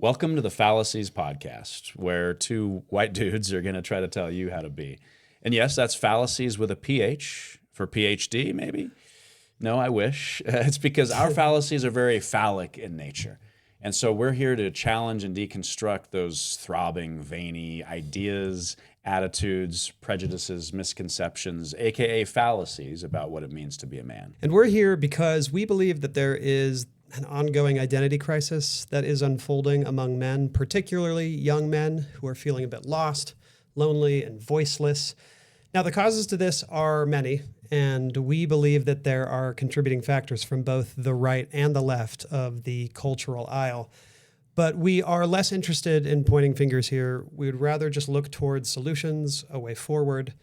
Welcome to the Phallacies Podcast, where two white dudes are going to try to tell you how to be. And yes, that's fallacies with a PH for PhD, maybe? No, I wish. It's because our fallacies are very phallic in nature. And so we're here to challenge and deconstruct those throbbing, veiny ideas, attitudes, prejudices, misconceptions, aka fallacies about what it means to be a man. And we're here because we believe that there is an ongoing identity crisis that is unfolding among men, particularly young men who are feeling a bit lost, lonely, and voiceless. Now, the causes to this are many, and we believe that there are contributing factors from both the right and the left of the cultural aisle. But we are less interested in pointing fingers here. We would rather just look towards solutions, a way forward.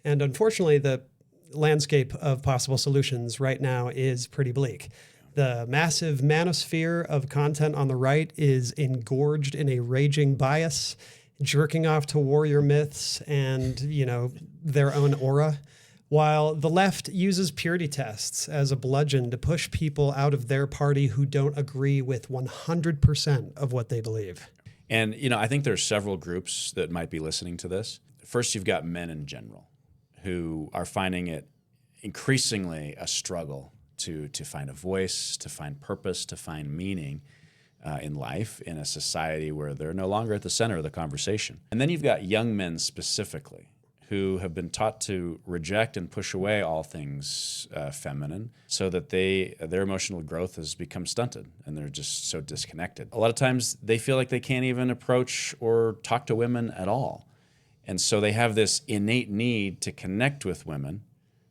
And unfortunately, the landscape of possible solutions right now is pretty bleak. The massive manosphere of content on the right is engorged in a raging bias, jerking off to warrior myths and, their own aura, while the left uses purity tests as a bludgeon to push people out of their party who don't agree with 100% of what they believe. And, I think there's several groups that might be listening to this. First, you've got men in general who are finding it increasingly a struggle to find a voice, to find purpose, to find meaning in life in a society where they're no longer at the center of the conversation. And then you've got young men specifically who have been taught to reject and push away all things feminine so that their emotional growth has become stunted and they're just so disconnected. A lot of times they feel like they can't even approach or talk to women at all. And so they have this innate need to connect with women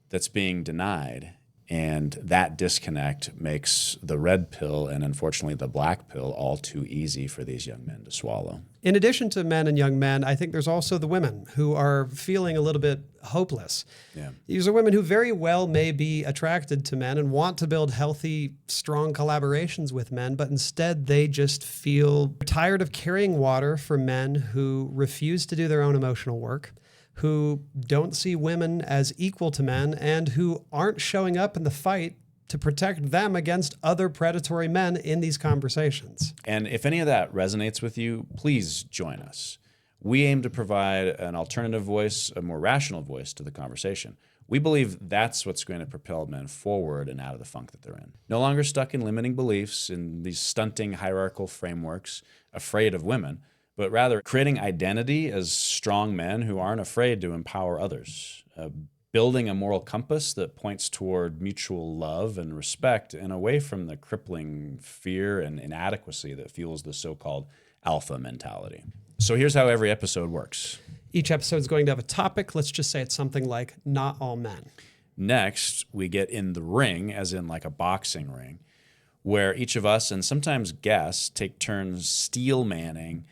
that's being denied. And that disconnect makes the red pill and unfortunately the black pill all too easy for these young men to swallow. In addition to men and young men, I think there's also the women who are feeling a little bit hopeless. Yeah. These are women who very well may be attracted to men and want to build healthy, strong collaborations with men, but instead they just feel tired of carrying water for men who refuse to do their own emotional work, who don't see women as equal to men, and who aren't showing up in the fight to protect them against other predatory men in these conversations. And if any of that resonates with you, please join us. We aim to provide an alternative voice, a more rational voice to the conversation. We believe that's what's going to propel men forward and out of the funk that they're in. No longer stuck in limiting beliefs, in these stunting hierarchical frameworks, afraid of women, but rather creating identity as strong men who aren't afraid to empower others, building a moral compass that points toward mutual love and respect and away from the crippling fear and inadequacy that fuels the so-called alpha mentality. So here's how every episode works. Each episode is going to have a topic. Let's just say it's something like not all men. Next, we get in the ring, as in like a boxing ring, where each of us and sometimes guests take turns steel manning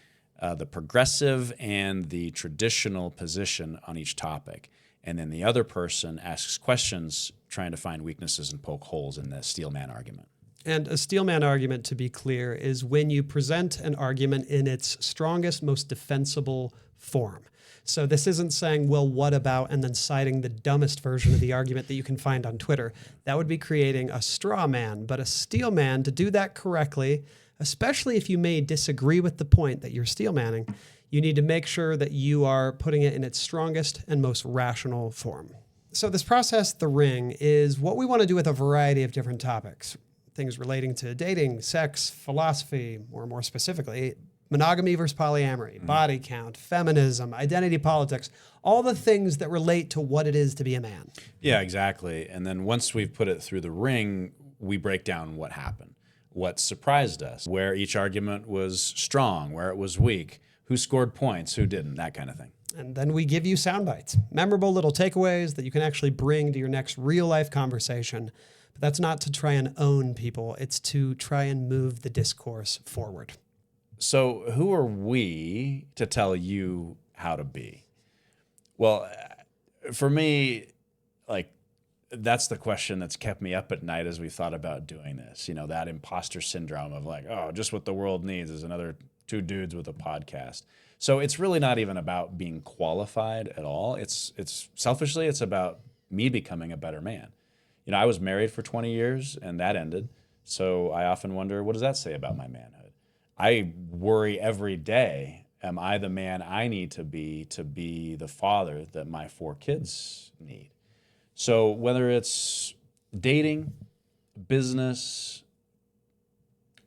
the progressive and the traditional position on each topic. And then the other person asks questions trying to find weaknesses and poke holes in the steel man argument. And a steel man argument, to be clear, is when you present an argument in its strongest, most defensible form. So this isn't saying, well, what about, and then citing the dumbest version of the argument that you can find on Twitter. That would be creating a straw man. But a steel man, to do that correctly, especially if you may disagree with the point that you're steel manning, you need to make sure that you are putting it in its strongest and most rational form. So this process, the ring, is what we want to do with a variety of different topics. Things relating to dating, sex, philosophy, or more specifically, monogamy versus polyamory, body count, feminism, identity politics, all the things that relate to what it is to be a man. Yeah, exactly. And then once we've put it through the ring, we break down what happened, what surprised us, where each argument was strong, where it was weak, who scored points, who didn't, that kind of thing. And then we give you sound bites, memorable little takeaways that you can actually bring to your next real-life conversation. But that's not to try and own people. It's to try and move the discourse forward. So who are we to tell you how to be? Well, for me, that's the question that's kept me up at night as we thought about doing this. That imposter syndrome of just what the world needs is another two dudes with a podcast. So it's really not even about being qualified at all. It's selfishly, it's about me becoming a better man. I was married for 20 years and that ended. So I often wonder, what does that say about my manhood? I worry every day, am I the man I need to be the father that my 4 kids need? So whether it's dating, business,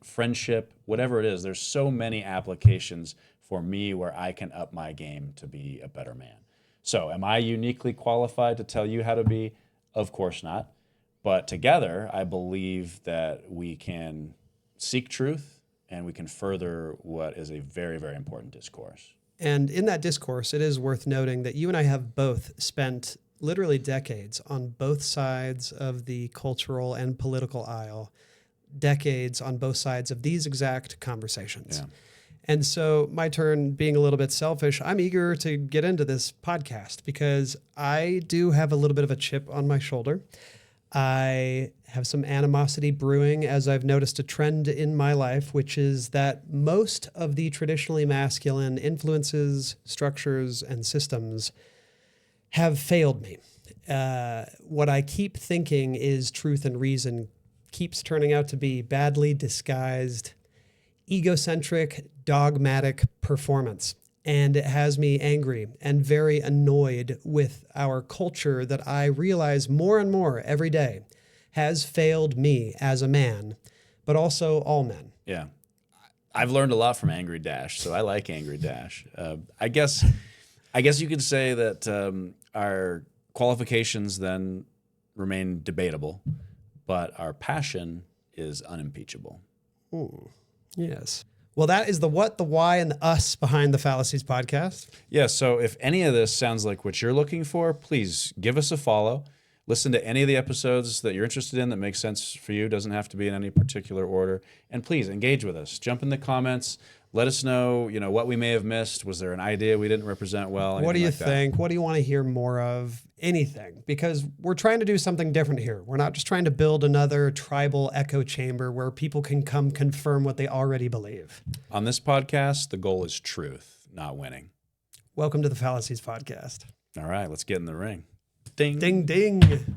friendship, whatever it is, there's so many applications for me where I can up my game to be a better man. So am I uniquely qualified to tell you how to be? Of course not. But together, I believe that we can seek truth and we can further what is a very, very important discourse. And in that discourse, it is worth noting that you and I have both spent literally decades on both sides of the cultural and political aisle, decades on both sides of these exact conversations. Yeah. And so my turn, being a little bit selfish, I'm eager to get into this podcast because I do have a little bit of a chip on my shoulder. I have some animosity brewing as I've noticed a trend in my life, which is that most of the traditionally masculine influences, structures, and systems have failed me. What I keep thinking is truth and reason keeps turning out to be badly disguised, egocentric, dogmatic performance. And it has me angry and very annoyed with our culture that I realize more and more every day has failed me as a man, but also all men. Yeah. I've learned a lot from Angry Dash, so I like Angry Dash. I guess you could say that our qualifications then remain debatable, but our passion is unimpeachable. Ooh, yes. Well, that is the what, the why, and the us behind the Phallacies Podcast. Yeah, so if any of this sounds like what you're looking for, please give us a follow. Listen to any of the episodes that you're interested in that makes sense for you. Doesn't have to be in any particular order. And please engage with us. Jump in the comments. Let us know, what we may have missed. Was there an idea we didn't represent well? What do you like think? What do you want to hear more of? Anything. Because we're trying to do something different here. We're not just trying to build another tribal echo chamber where people can come confirm what they already believe. On this podcast, the goal is truth, not winning. Welcome to the Phallacies Podcast. All right, let's get in the ring. Ding. Ding, ding.